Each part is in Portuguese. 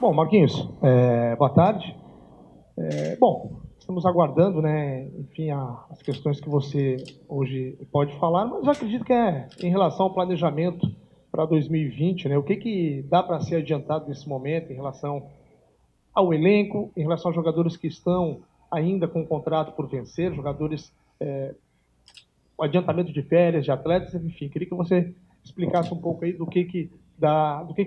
Bom, Marquinhos, boa tarde. Bom, estamos aguardando, né, enfim, as questões que você hoje pode falar, mas eu acredito que é em relação ao planejamento para 2020, né? O que dá para ser adiantado nesse momento em relação ao elenco, em relação aos jogadores que estão ainda com o contrato por vencer, jogadores, o adiantamento de férias, de atletas, enfim, queria que você explicasse um pouco aí do que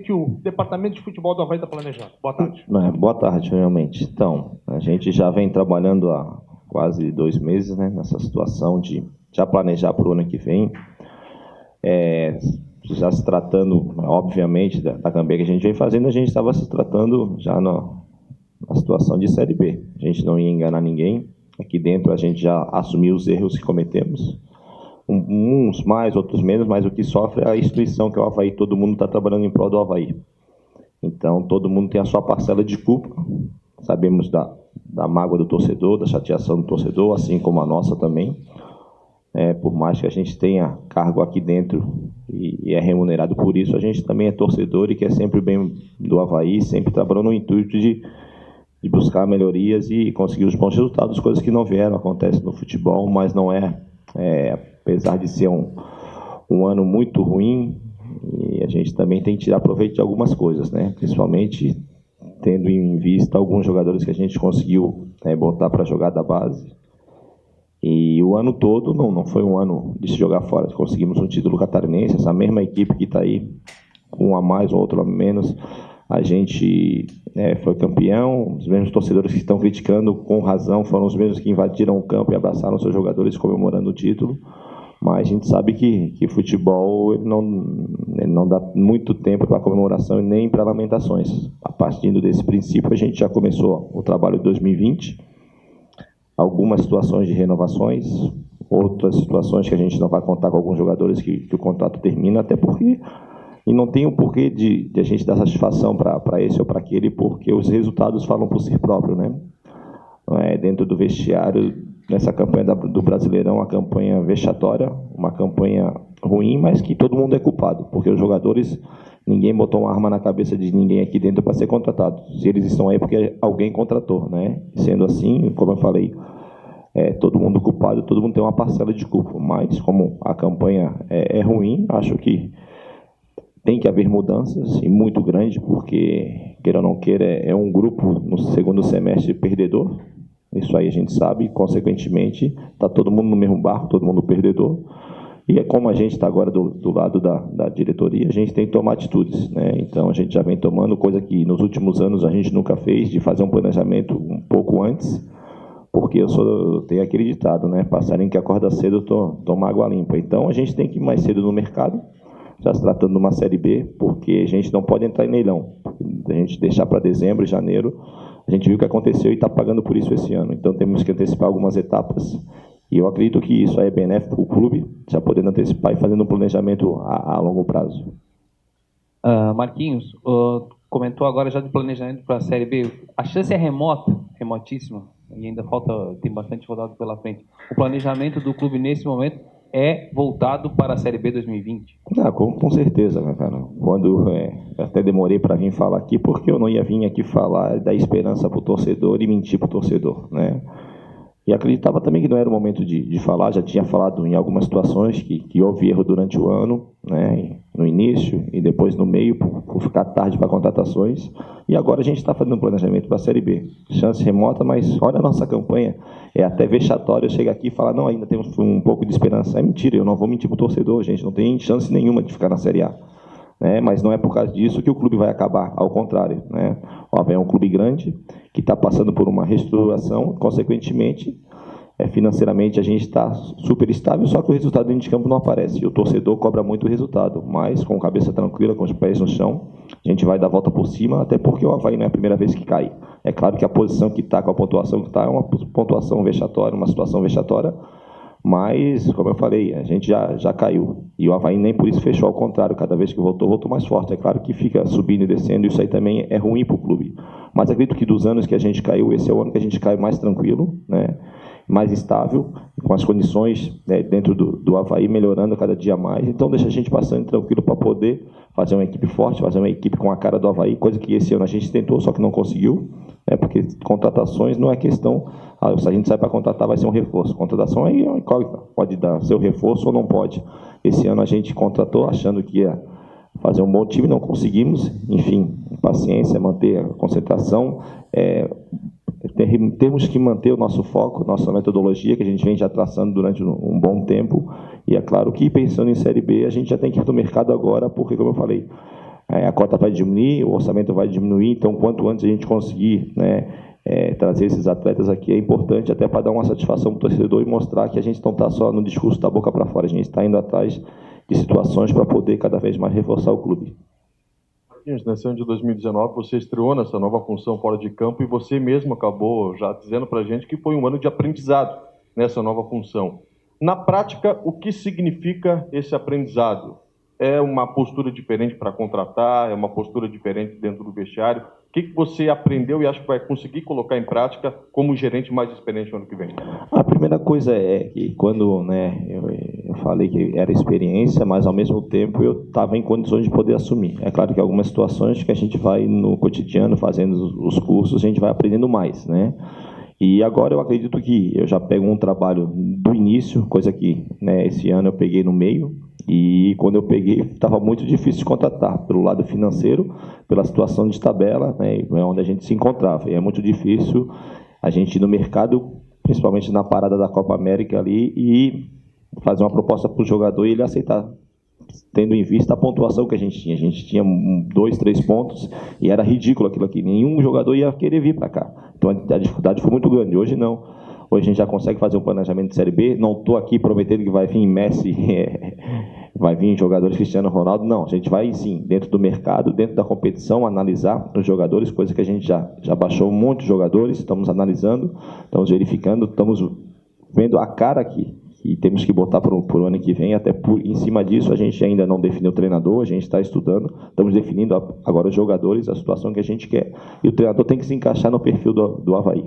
o Departamento de Futebol do Avaí está planejando. Boa tarde. Boa tarde, realmente. Então, a gente já vem trabalhando há quase 2 meses, né, nessa situação de já planejar para o ano que vem. Já se tratando, obviamente, da campanha que a gente vem fazendo, a gente estava se tratando já na situação de Série B. A gente não ia enganar ninguém. Aqui dentro a gente já assumiu os erros que cometemos. Uns mais, outros menos, mas o que sofre é a instituição, que é o Avaí. Todo mundo está trabalhando em prol do Avaí. Então, todo mundo tem a sua parcela de culpa. Sabemos da mágoa do torcedor, da chateação do torcedor, assim como a nossa também. Por mais que a gente tenha cargo aqui dentro e é remunerado por isso, a gente também é torcedor e quer sempre o bem do Avaí, sempre trabalhando no intuito de buscar melhorias e conseguir os bons resultados, coisas que não vieram, acontece no futebol, mas não apesar de ser um ano muito ruim, e a gente também tem que tirar proveito de algumas coisas, né? Principalmente tendo em vista alguns jogadores que a gente conseguiu botar para jogar da base. E o ano todo não foi um ano de se jogar fora. Conseguimos um título catarinense, essa mesma equipe que está aí, um a mais, um outro a menos, a gente foi campeão. Os mesmos torcedores que estão criticando, com razão, foram os mesmos que invadiram o campo e abraçaram seus jogadores comemorando o título. Mas a gente sabe que futebol ele não dá muito tempo para comemoração e nem para lamentações. A partir desse princípio, a gente já começou o trabalho de 2020. Algumas situações de renovações, outras situações que a gente não vai contar com alguns jogadores que o contrato termina, até porque... E não tem o porquê de a gente dar satisfação para esse ou para aquele, porque os resultados falam por si próprio, né? Dentro do vestiário, nessa campanha do Brasileirão, uma campanha vexatória, uma campanha ruim, mas que todo mundo é culpado, porque os jogadores, ninguém botou uma arma na cabeça de ninguém aqui dentro para ser contratado. Se eles estão aí é porque alguém contratou, né? Sendo assim, como eu falei, todo mundo culpado, todo mundo tem uma parcela de culpa, mas como a campanha é ruim, acho que tem que haver mudanças, e muito grande, porque, queira ou não queira, é um grupo no segundo semestre perdedor. Isso aí a gente sabe, consequentemente, está todo mundo no mesmo barco, todo mundo perdedor. E como a gente está agora do lado da diretoria, a gente tem que tomar atitudes, né? Então, a gente já vem tomando, coisa que nos últimos anos a gente nunca fez, de fazer um planejamento um pouco antes, porque eu tenho aquele ditado, né? Passarinho que acorda cedo toma água limpa. Então, a gente tem que ir mais cedo no mercado, já se tratando de uma Série B, porque a gente não pode entrar em leilão. A gente deixar para dezembro, janeiro, a gente viu o que aconteceu e está pagando por isso esse ano. Então temos que antecipar algumas etapas. E eu acredito que isso aí é benéfico para o clube, já podendo antecipar e fazendo um planejamento a longo prazo. Marquinhos, comentou agora já do planejamento para a Série B. A chance é remota, remotíssima, e ainda tem bastante rodado pela frente. O planejamento do clube nesse momento é voltado para a Série B 2020? Com certeza, né, cara. Quando eu até demorei para vir falar aqui, porque eu não ia vir aqui falar da esperança para o torcedor e mentir para o torcedor, né? E acreditava também que não era o momento de falar, já tinha falado em algumas situações que houve erro durante o ano, né, no início e depois no meio, por ficar tarde para contratações. E agora a gente está fazendo um planejamento para a Série B. Chance remota, mas olha a nossa campanha. É até vexatório eu chegar aqui e falar, não, ainda temos um pouco de esperança. É mentira, eu não vou mentir para o torcedor, gente. Não tem chance nenhuma de ficar na Série A. Mas não é por causa disso que o clube vai acabar, ao contrário, né? O Avaí é um clube grande que está passando por uma reestruturação, consequentemente, financeiramente a gente está super estável, só que o resultado dentro de campo não aparece, e o torcedor cobra muito o resultado, mas com a cabeça tranquila, com os pés no chão, a gente vai dar a volta por cima, até porque o Avaí não é a primeira vez que cai. É claro que a posição que está, com a pontuação que está, é uma pontuação vexatória, uma situação vexatória, mas, como eu falei, a gente já caiu. E o Avaí nem por isso fechou, ao contrário, cada vez que voltou mais forte. É claro que fica subindo e descendo, e isso aí também é ruim para o clube. Mas acredito que dos anos que a gente caiu, esse é o ano que a gente cai mais tranquilo, né? mais estável, com as condições dentro do Avaí melhorando cada dia mais. Então deixa a gente bastante tranquilo para poder fazer uma equipe forte, fazer uma equipe com a cara do Avaí, coisa que esse ano a gente tentou, só que não conseguiu, porque contratações não é questão, se a gente sai para contratar vai ser um reforço. Contratação aí é uma incógnita, pode dar seu reforço ou não pode. Esse ano a gente contratou achando que ia fazer um bom time, não conseguimos, enfim, paciência, manter a concentração, temos que manter o nosso foco, nossa metodologia, que a gente vem já traçando durante um bom tempo, e é claro que pensando em Série B, a gente já tem que ir para o mercado agora, porque, como eu falei, a cota vai diminuir, o orçamento vai diminuir, então quanto antes a gente conseguir trazer esses atletas aqui é importante, até para dar uma satisfação para o torcedor e mostrar que a gente não está só no discurso da boca para fora, a gente está indo atrás de situações para poder cada vez mais reforçar o clube. Nesse ano de 2019, você estreou nessa nova função fora de campo e você mesmo acabou já dizendo para a gente que foi um ano de aprendizado nessa nova função. Na prática, o que significa esse aprendizado? É uma postura diferente para contratar? É uma postura diferente dentro do vestiário? O que você aprendeu e acha que vai conseguir colocar em prática como gerente mais experiente no ano que vem? A primeira coisa é que quando eu falei que era experiência, mas ao mesmo tempo eu estava em condições de poder assumir. É claro que algumas situações que a gente vai no cotidiano fazendo os cursos, a gente vai aprendendo mais, né? E agora eu acredito que eu já pego um trabalho do início, coisa que esse ano eu peguei no meio, e quando eu peguei estava muito difícil de contratar, pelo lado financeiro, pela situação de tabela, onde a gente se encontrava. E é muito difícil a gente ir no mercado, principalmente na parada da Copa América ali, e fazer uma proposta para o jogador e ele aceitar, tendo em vista a pontuação que a gente tinha. A gente tinha 2, 3 pontos e era ridículo aquilo aqui. Nenhum jogador ia querer vir para cá. Então a dificuldade foi muito grande. Hoje não. Hoje a gente já consegue fazer um planejamento de Série B. Não estou aqui prometendo que vai vir Messi, vai vir jogadores Cristiano Ronaldo. Não, a gente vai sim, dentro do mercado, dentro da competição, analisar os jogadores, coisa que a gente já baixou muitos jogadores, estamos analisando, estamos verificando, estamos vendo a cara aqui. E temos que botar para o ano que vem, até em cima disso a gente ainda não definiu o treinador, a gente está estudando, estamos definindo agora os jogadores, a situação que a gente quer, e o treinador tem que se encaixar no perfil do Avaí.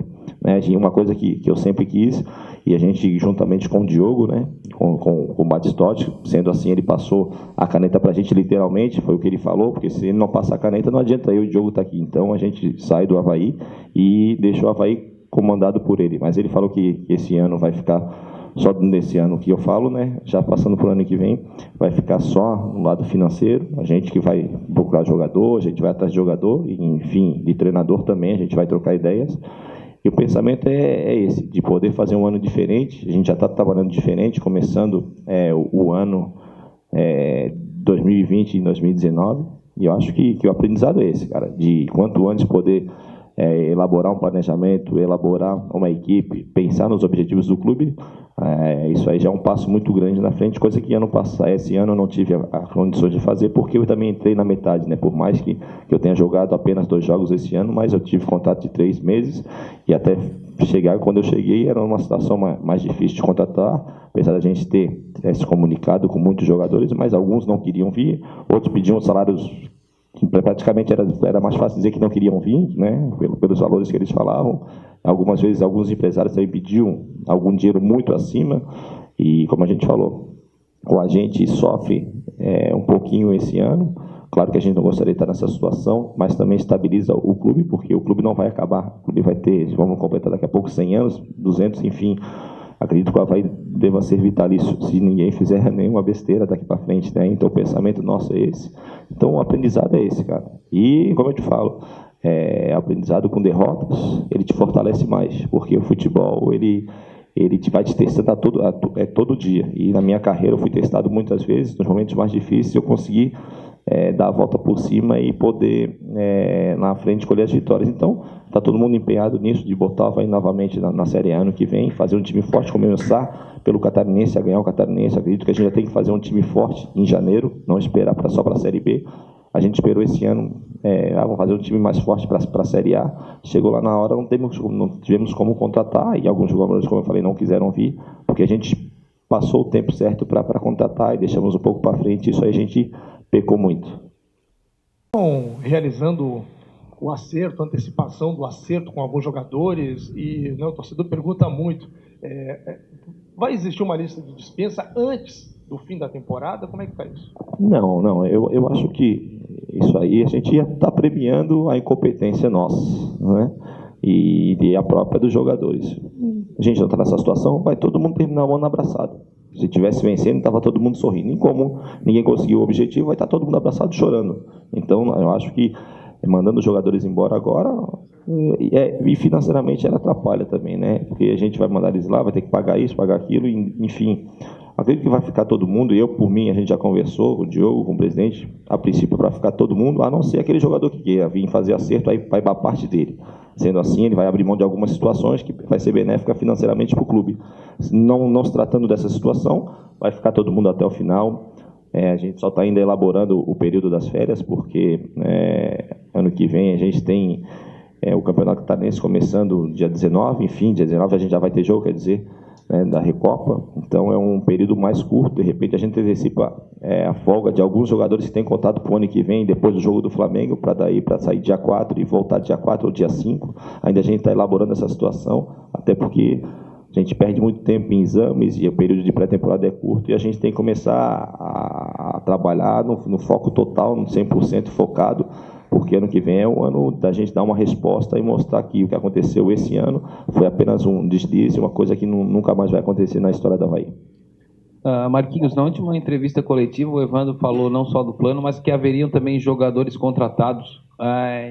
Uma coisa que eu sempre quis, e a gente juntamente com o Diogo, com o Batistotti, sendo assim, ele passou a caneta para a gente literalmente, foi o que ele falou, porque se ele não passar a caneta não adianta eu e o Diogo estar aqui, então a gente sai do Avaí e deixa o Avaí comandado por ele, mas ele falou que esse ano vai ficar só nesse ano que eu falo, já passando para o ano que vem, vai ficar só no lado financeiro, a gente que vai procurar jogador, a gente vai atrás de jogador, e, enfim, de treinador também, a gente vai trocar ideias, e o pensamento é esse, de poder fazer um ano diferente, a gente já está trabalhando diferente, começando o ano 2020 e 2019, e eu acho que o aprendizado é esse, cara, de quanto antes poder elaborar um planejamento, elaborar uma equipe, pensar nos objetivos do clube, isso aí já é um passo muito grande na frente, coisa que esse ano eu não tive as condições de fazer, porque eu também entrei na metade, por mais que eu tenha jogado apenas 2 jogos esse ano, mas eu tive contrato de 3 meses, e até chegar, quando eu cheguei, era uma situação mais difícil de contratar, apesar da gente ter se comunicado com muitos jogadores, mas alguns não queriam vir, outros pediam salários que praticamente era mais fácil dizer que não queriam vir, pelos valores que eles falavam. Algumas vezes, alguns empresários também pediam algum dinheiro muito acima, e como a gente falou, a gente sofre um pouquinho esse ano. Claro que a gente não gostaria de estar nessa situação, mas também estabiliza o clube, porque o clube não vai acabar. O clube vai ter, vamos completar daqui a pouco 100 anos, 200, enfim. Acredito que o Avaí deva ser vitalício se ninguém fizer nenhuma besteira daqui para frente, Então o pensamento nosso é esse. Então o aprendizado é esse, cara. E, como eu te falo, aprendizado com derrotas, ele te fortalece mais, porque o futebol, ele vai te testando todo dia. E na minha carreira eu fui testado muitas vezes, nos momentos mais difíceis eu consegui dar a volta por cima e poder, na frente, colher as vitórias. Então, está todo mundo empenhado nisso, de botar o Avaí novamente na Série A ano que vem, fazer um time forte, começar pelo Catarinense, a ganhar o Catarinense. Acredito que a gente já tem que fazer um time forte em janeiro, não esperar só para a Série B. A gente esperou esse ano, vamos fazer um time mais forte para a Série A. Chegou lá na hora, não tivemos como contratar, e alguns jogadores, como eu falei, não quiseram vir, porque a gente passou o tempo certo para contratar e deixamos um pouco para frente. Isso aí a gente pecou muito. Estão realizando o acerto, a antecipação do acerto com alguns jogadores, e né, o torcedor pergunta muito, vai existir uma lista de dispensa antes do fim da temporada? Como é que está isso? Não, eu acho que isso aí a gente ia estar premiando a incompetência nossa, né? E a própria dos jogadores. A gente não está nessa situação, vai todo mundo terminar o ano abraçado. Se tivesse vencendo, estava todo mundo sorrindo. E como ninguém conseguiu o objetivo, vai estar todo mundo abraçado chorando. Então, eu acho que mandando os jogadores embora agora, e financeiramente ela atrapalha também, né? Porque a gente vai mandar eles lá, vai ter que pagar isso, pagar aquilo, enfim. Acredito que vai ficar todo mundo, e eu, por mim, a gente já conversou com o Diogo, com o presidente, a princípio para ficar todo mundo, a não ser aquele jogador que queira vir fazer acerto, aí vai para a parte dele. Sendo assim, ele vai abrir mão de algumas situações que vai ser benéfica financeiramente para o clube. Não se tratando dessa situação, vai ficar todo mundo até o final. A gente só está ainda elaborando o período das férias, porque ano que vem a gente tem o Campeonato Catarinense começando dia 19, enfim, dia 19 a gente já vai ter jogo, quer dizer, né, da Recopa, então é um período mais curto, de repente a gente antecipa a folga de alguns jogadores que têm contato para o ano que vem, depois do jogo do Flamengo, para sair dia 4 e voltar dia 4 ou dia 5, ainda a gente está elaborando essa situação, até porque a gente perde muito tempo em exames e o período de pré-temporada é curto e a gente tem que começar a trabalhar no foco total, no 100% focado, porque ano que vem é o ano da gente dar uma resposta e mostrar que o que aconteceu esse ano foi apenas um deslize, uma coisa que nunca mais vai acontecer na história da Avaí. Marquinhos, na última entrevista coletiva, o Evandro falou não só do plano, mas que haveriam também jogadores contratados.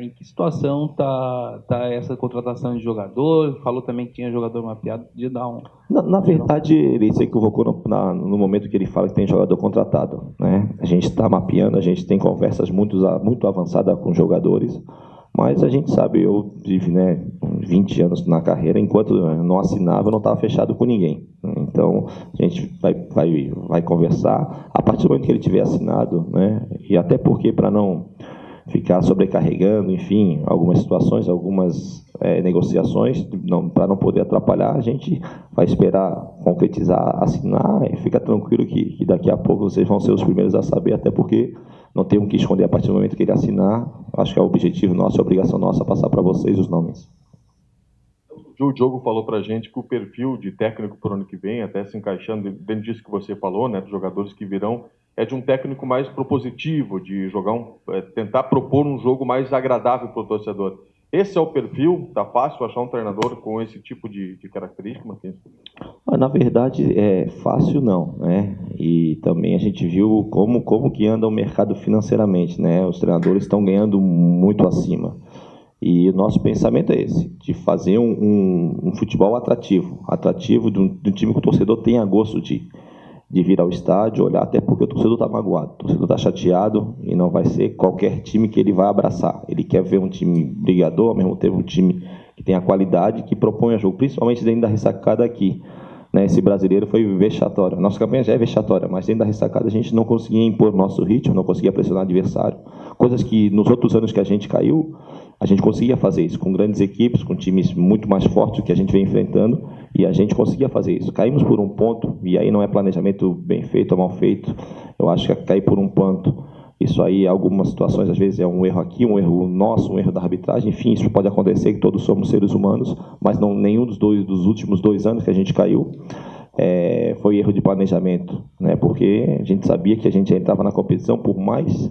Em que situação está essa contratação de jogador? Falou também que tinha jogador mapeado. Podia dar um... Na verdade, ele se equivocou no momento que ele fala que tem jogador contratado, né? A gente está mapeando, a gente tem conversas muito avançadas com jogadores, mas a gente sabe, eu tive 20 anos na carreira, enquanto não assinava, eu não estava fechado com ninguém. Então, a gente vai conversar, a partir do momento que ele tiver assinado, né? E até porque, para não ficar sobrecarregando, enfim, algumas situações, algumas negociações, para não poder atrapalhar, a gente vai esperar concretizar, assinar, e fica tranquilo que daqui a pouco vocês vão ser os primeiros a saber, até porque não temos que esconder a partir do momento que ele assinar. Acho que é o objetivo nosso, a obrigação nossa passar para vocês os nomes. O Diogo falou para a gente que o perfil de técnico para o ano que vem, até se encaixando dentro disso que você falou, né, dos jogadores que virão, é de um técnico mais propositivo, de jogar tentar propor um jogo mais agradável para o torcedor. Esse é o perfil? Está fácil achar um treinador com esse tipo de característica, Marquinhos? Na verdade, fácil não, né? E também a gente viu como que anda o mercado financeiramente, né? Os treinadores estão ganhando muito acima. E o nosso pensamento é esse, de fazer um futebol atrativo de um time que o torcedor tenha gosto de vir ao estádio, olhar, até porque o torcedor está magoado, o torcedor está chateado e não vai ser qualquer time que ele vai abraçar. Ele quer ver um time brigador, ao mesmo tempo um time que tenha qualidade, que proponha jogo, principalmente dentro da ressacada aqui. Né? Esse brasileiro foi vexatório. A nossa campanha já é vexatória, mas dentro da ressacada a gente não conseguia impor nosso ritmo, não conseguia pressionar o adversário. Coisas que nos outros anos que a gente caiu, a gente conseguia fazer isso com grandes equipes, com times muito mais fortes que a gente vem enfrentando, e a gente conseguia fazer isso. Caímos por um ponto, e aí não é planejamento bem feito ou mal feito, eu acho que é cair por um ponto. Isso aí, algumas situações, às vezes é um erro aqui, um erro nosso, um erro da arbitragem, enfim, isso pode acontecer, que todos somos seres humanos, mas nenhum dos últimos 2 anos que a gente caiu foi erro de planejamento, né? Porque a gente sabia que a gente entrava na competição, por mais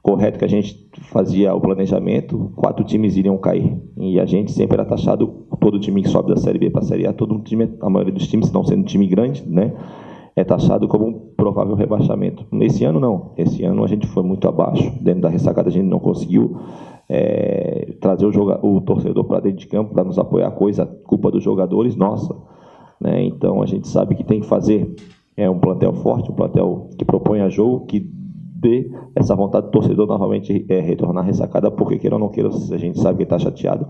correto que a gente fazia o planejamento, 4 times iriam cair, e a gente sempre era taxado, todo time que sobe da Série B para a Série A, a maioria dos times, não sendo um time grande, né? É taxado como um provável rebaixamento. Nesse ano, não. Esse ano a gente foi muito abaixo. Dentro da ressacada a gente não conseguiu trazer o torcedor para dentro de campo para nos apoiar, culpa dos jogadores, nossa. Né? Então a gente sabe que tem que fazer um plantel forte, um plantel que proponha jogo, que dê essa vontade do torcedor novamente retornar à ressacada, porque queira ou não queira, a gente sabe que ele está chateado,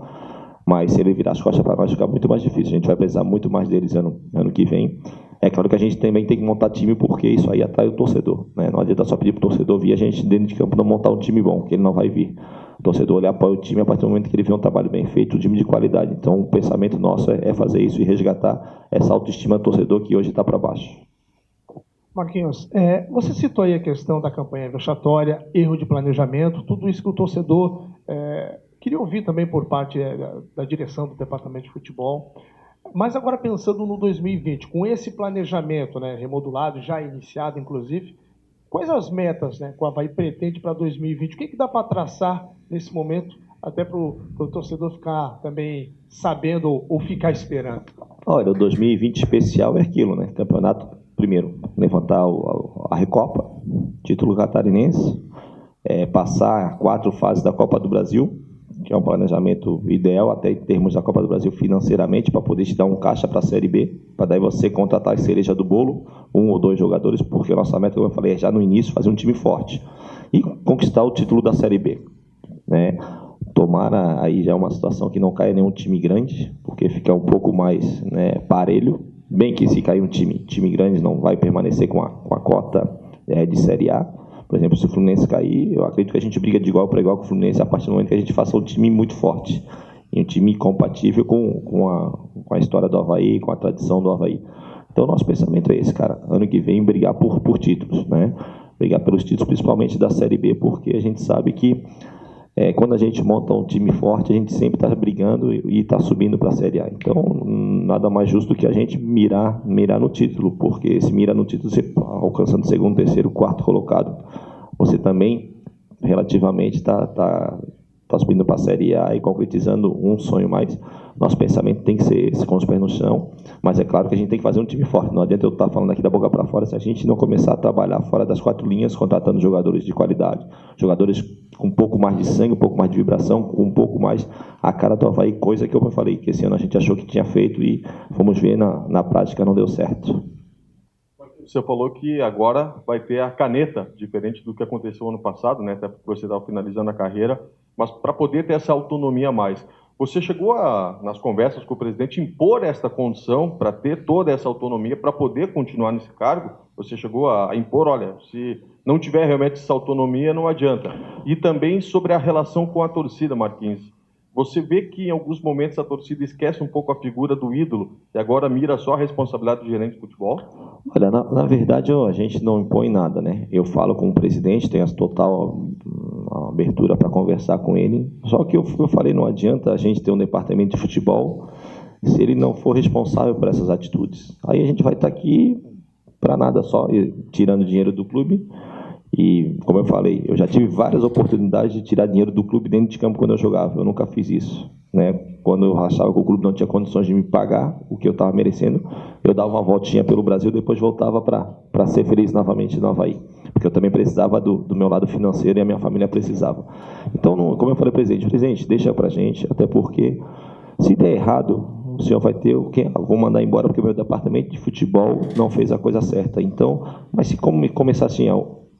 mas se ele virar as costas para nós, fica muito mais difícil. A gente vai precisar muito mais deles ano que vem. É claro que a gente também tem que montar time, porque isso aí atrai o torcedor. Né? Não adianta só pedir para o torcedor vir a gente dentro de campo não montar um time bom, que ele não vai vir. O torcedor ele apoia o time a partir do momento que ele vê um trabalho bem feito, um time de qualidade. Então o pensamento nosso é fazer isso e resgatar essa autoestima do torcedor que hoje está para baixo. Marquinhos, você citou aí a questão da campanha vexatória, erro de planejamento, tudo isso que o torcedor Queria ouvir também por parte da direção do Departamento de Futebol, mas agora pensando no 2020, com esse planejamento, né, remodulado, já iniciado, inclusive, quais as metas, né, que o Avaí pretende para 2020? O que dá para traçar nesse momento, até para o torcedor ficar também sabendo ou ficar esperando? Olha, o 2020 especial é aquilo, né? Campeonato, primeiro, levantar a Recopa, título catarinense, passar 4 fases da Copa do Brasil, que é um planejamento ideal, até em termos da Copa do Brasil financeiramente, para poder te dar um caixa para a Série B, para daí você contratar a cereja do bolo, 1 ou 2 jogadores, porque a nossa meta, como eu falei, é já no início fazer um time forte e conquistar o título da Série B, né? Tomara, aí já é uma situação que não caia nenhum time grande, porque fica um pouco mais, né, parelho, bem que se cair um time grande não vai permanecer com a cota de Série A. Por exemplo, se o Fluminense cair, eu acredito que a gente briga de igual para igual com o Fluminense a partir do momento que a gente faça um time muito forte. E um time compatível com a história do Avaí, com a tradição do Avaí. Então, o nosso pensamento é esse, cara. Ano que vem, brigar por títulos, né? Brigar pelos títulos, principalmente da Série B, porque a gente sabe que quando a gente monta um time forte, a gente sempre está brigando e está subindo para a Série A. Então, nada mais justo que a gente mirar no título, porque se mira no título, você alcançando o segundo, terceiro, quarto colocado, você também, relativamente, está subindo para a Série A e concretizando um sonho mais. Nosso pensamento tem que ser esse, com os pés no chão, mas é claro que a gente tem que fazer um time forte. Não adianta eu estar falando aqui da boca para fora se a gente não começar a trabalhar fora das 4 linhas, contratando jogadores de qualidade, jogadores com um pouco mais de sangue, um pouco mais de vibração, com um pouco mais a cara do Avaí, coisa que eu falei, que esse ano a gente achou que tinha feito e fomos ver na prática não deu certo. Você falou que agora vai ter a caneta, diferente do que aconteceu ano passado, né? Até porque você estava finalizando a carreira, mas para poder ter essa autonomia a mais. Você chegou nas conversas com o presidente, impor esta condição para ter toda essa autonomia para poder continuar nesse cargo? Você chegou a impor, olha, se não tiver realmente essa autonomia, não adianta. E também sobre a relação com a torcida, Marquinhos. Você vê que em alguns momentos a torcida esquece um pouco a figura do ídolo e agora mira só a responsabilidade do gerente de futebol? Olha, na verdade a gente não impõe nada, né? Eu falo com o presidente, tenho a total abertura para conversar com ele, só que eu falei, não adianta a gente ter um departamento de futebol se ele não for responsável por essas atitudes. Aí a gente vai estar aqui para nada, só tirando dinheiro do clube. E, como eu falei, eu já tive várias oportunidades de tirar dinheiro do clube dentro de campo quando eu jogava. Eu nunca fiz isso, né? Quando eu achava que o clube não tinha condições de me pagar o que eu estava merecendo, eu dava uma voltinha pelo Brasil, depois voltava para ser feliz novamente no Avaí. Porque eu também precisava do meu lado financeiro e a minha família precisava. Então, como eu falei, presidente, deixa para a gente, até porque se der errado, o senhor vai ter o quê? Vou mandar embora porque o meu departamento de futebol não fez a coisa certa. Então, mas se começar assim,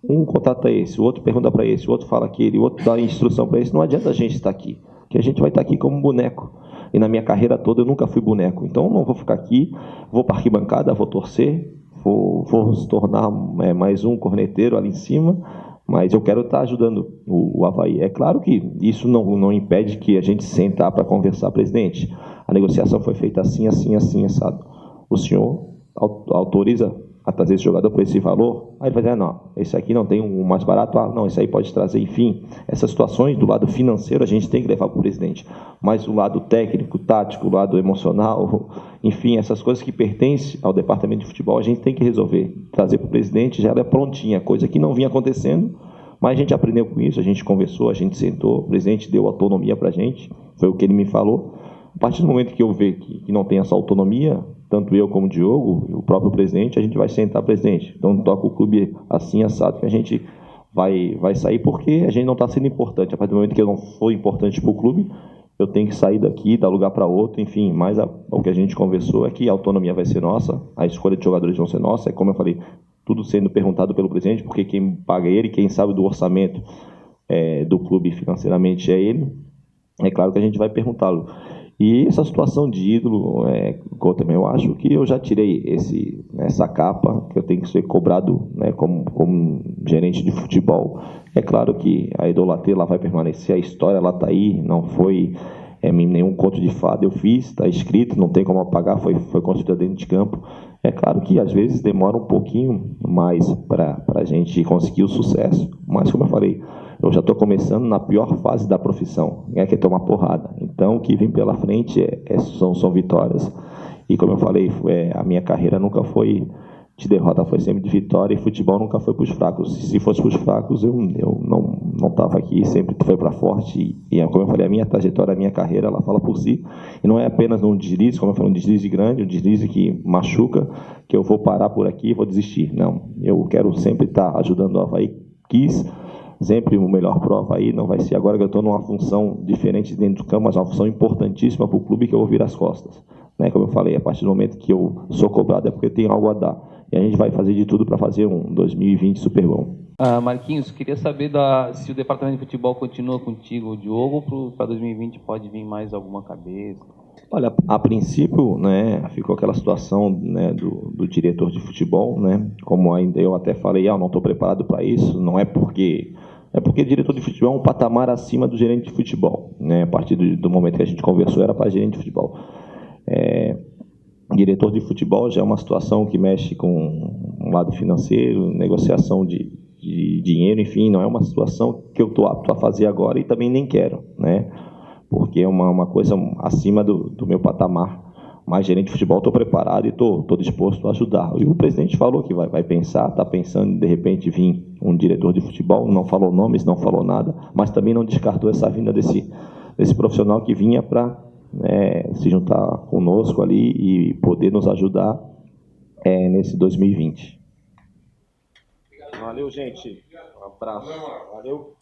um contata esse, o outro pergunta para esse, o outro fala aquele, o outro dá instrução para esse, não adianta a gente estar aqui, que a gente vai estar aqui como boneco. E na minha carreira toda eu nunca fui boneco, então não vou ficar aqui, vou para a arquibancada, vou torcer, vou se tornar mais um corneteiro ali em cima, mas eu quero estar ajudando o Avaí. É claro que isso não impede que a gente sentar para conversar, presidente. A negociação foi feita assim, assim, assim, assado. O senhor autoriza a trazer esse jogador por esse valor? Aí ele vai dizer, não, esse aqui não tem um mais barato, não, esse aí pode trazer, enfim. Essas situações do lado financeiro a gente tem que levar para o presidente, mas o lado técnico, tático, o lado emocional, enfim, essas coisas que pertencem ao departamento de futebol a gente tem que resolver, trazer para o presidente, já ela é prontinha, coisa que não vinha acontecendo, mas a gente aprendeu com isso, a gente conversou, a gente sentou, o presidente deu autonomia para a gente, foi o que ele me falou. A partir do momento que eu ver que não tem essa autonomia, tanto eu como o Diogo, e o próprio presidente, a gente vai sentar, presidente, então toca o clube assim, assado, que a gente vai sair, porque a gente não está sendo importante. A partir do momento que eu não for importante para o clube, eu tenho que sair daqui, dar lugar para outro, enfim, mas o que a gente conversou é que a autonomia vai ser nossa, a escolha de jogadores vão ser nossa, é como eu falei, tudo sendo perguntado pelo presidente, porque quem paga é ele, quem sabe do orçamento do clube financeiramente é ele. É claro que a gente vai perguntá-lo. E essa situação de ídolo, também eu acho que eu já tirei essa capa, que eu tenho que ser cobrado, né, como gerente de futebol. É claro que a idolatria ela vai permanecer, a história ela está aí, não foi nenhum conto de fada eu fiz, está escrito, não tem como apagar, foi construída dentro de campo. É claro que às vezes demora um pouquinho mais para a gente conseguir o sucesso, mas como eu falei, eu já estou começando na pior fase da profissão, né, que é tomar porrada. Então, o que vem pela frente são vitórias. E, como eu falei, a minha carreira nunca foi de derrota, foi sempre de vitória, e futebol nunca foi para os fracos. Se fosse para os fracos, eu não estava aqui, sempre foi para forte. E, como eu falei, a minha trajetória, a minha carreira, ela fala por si. E não é apenas um deslize, como eu falei, um deslize grande, um deslize que machuca, que eu vou parar por aqui e vou desistir. Não, eu quero sempre estar ajudando o Avaí. Quis sempre o melhor para o Avaí, não vai ser agora que eu estou numa função diferente dentro do campo, mas uma função importantíssima para o clube, que eu vou virar as costas. Né? Como eu falei, a partir do momento que eu sou cobrado é porque tem algo a dar. E a gente vai fazer de tudo para fazer um 2020 super bom. Marquinhos, queria saber se o departamento de futebol continua contigo, o Diogo, ou para 2020 pode vir mais alguma cabeça? Olha, a princípio, né, ficou aquela situação, né, do diretor de futebol, né, como ainda eu até falei, eu não estou preparado para isso, não é porque... É porque diretor de futebol é um patamar acima do gerente de futebol. Né, a partir do momento que a gente conversou, era para gerente de futebol. Diretor de futebol já é uma situação que mexe com um lado financeiro, negociação de dinheiro, enfim, não é uma situação que eu estou apto a fazer agora e também nem quero, né? Porque é uma coisa acima do meu patamar. Mas gerente de futebol, estou preparado e estou disposto a ajudar. E o presidente falou que vai pensar, está pensando em, de repente, vir um diretor de futebol, não falou nomes, não falou nada, mas também não descartou essa vinda desse profissional que vinha para se juntar conosco ali e poder nos ajudar nesse 2020. Valeu, gente. Um abraço. Valeu.